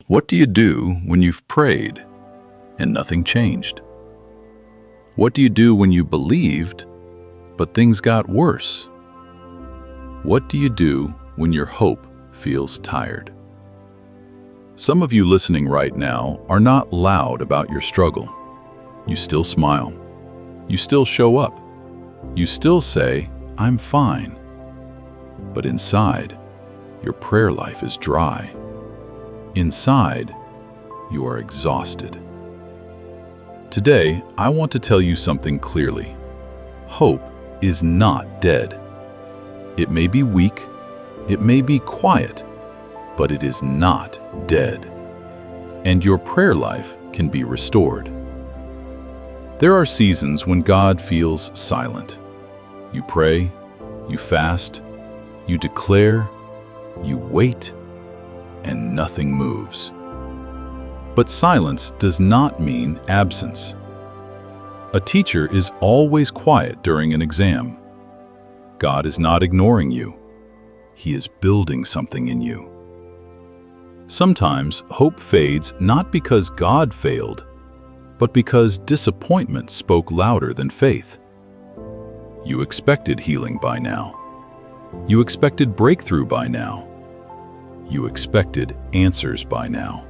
What do you do when you've prayed and nothing changed? What do you do when you believed, but things got worse? What do you do when your hope feels tired? Some of you listening right now are not loud about your struggle. You still smile. You still show up. You still say, "I'm fine." But inside, your prayer life is dry. Inside, you are exhausted. Today, I want to tell you something clearly. Hope is not dead. It may be weak, it may be quiet, but it is not dead. And your prayer life can be restored. There are seasons when God feels silent. You pray, you fast, you declare, you wait, and nothing moves. But silence does not mean absence. A teacher is always quiet during an exam. God is not ignoring you. He is building something in you. Sometimes hope fades not because God failed, but because disappointment spoke louder than faith. You expected healing by now. You expected breakthrough by now. You expected answers by now.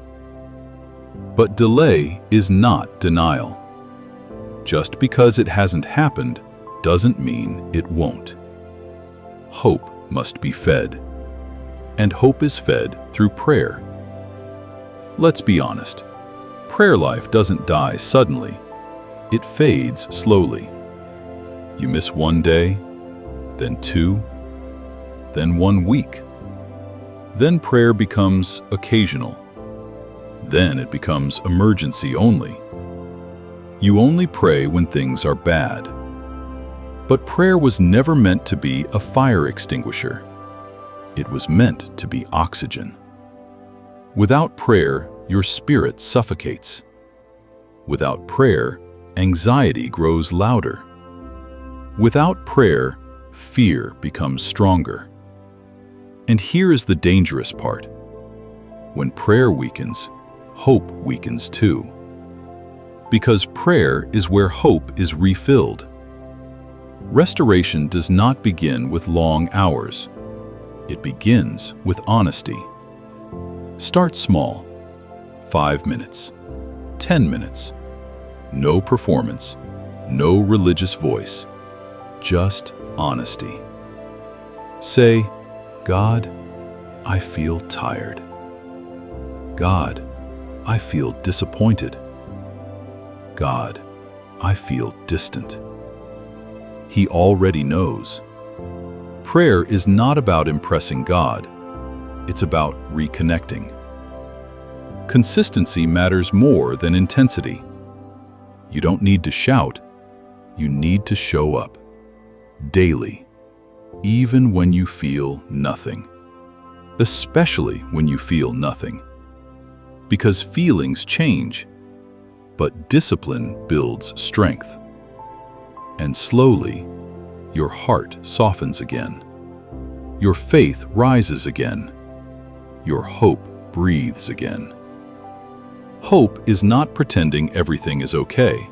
But delay is not denial. Just because it hasn't happened doesn't mean it won't. Hope must be fed, and hope is fed through prayer. Let's be honest. Prayer life doesn't die suddenly. It fades slowly. You miss one day, then two, then 1 week. Then prayer becomes occasional. Then it becomes emergency only. You only pray when things are bad. But prayer was never meant to be a fire extinguisher. It was meant to be oxygen. Without prayer, your spirit suffocates. Without prayer, anxiety grows louder. Without prayer, fear becomes stronger. And here is the dangerous part. When prayer weakens, hope weakens too. Because prayer is where hope is refilled. Restoration does not begin with long hours. It begins with honesty. Start small. 5 minutes, 10 minutes. No performance, no religious voice, just honesty. Say, "God, I feel tired. God, I feel disappointed. God, I feel distant." He already knows. Prayer is not about impressing God. It's about reconnecting. Consistency matters more than intensity. You don't need to shout. You need to show up. Daily. Even when you feel nothing. Especially when you feel nothing. Because feelings change, but discipline builds strength. And slowly, your heart softens again. Your faith rises again. Your hope breathes again. Hope is not pretending everything is okay.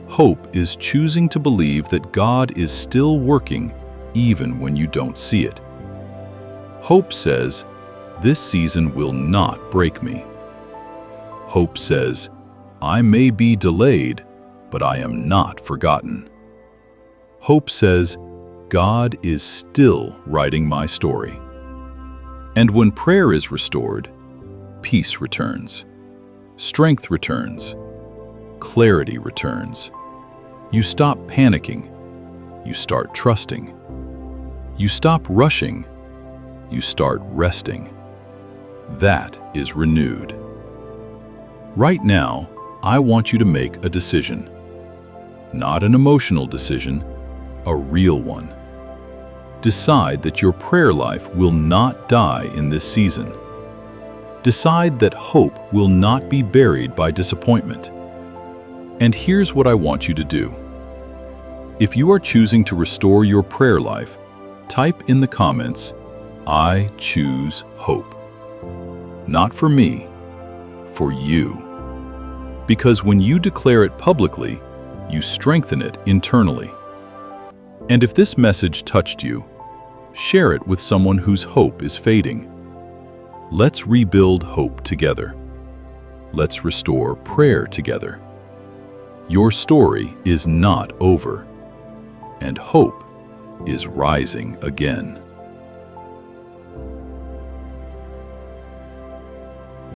Hope is choosing to believe that God is still working even when you don't see it. Hope says, "This season will not break me." Hope says, "I may be delayed, but I am not forgotten." Hope says, "God is still writing my story." And when prayer is restored, peace returns, strength returns, clarity returns. You stop panicking. You start trusting. You stop rushing. You start resting. That is renewed. Right now, I want you to make a decision. Not an emotional decision, a real one. Decide that your prayer life will not die in this season. Decide that hope will not be buried by disappointment. And here's what I want you to do. If you are choosing to restore your prayer life, type in the comments, "I choose hope." Not for me, for you. Because when you declare it publicly, you strengthen it internally. And if this message touched you, share it with someone whose hope is fading. Let's rebuild hope together. Let's restore prayer together. Your story is not over, and hope is rising again.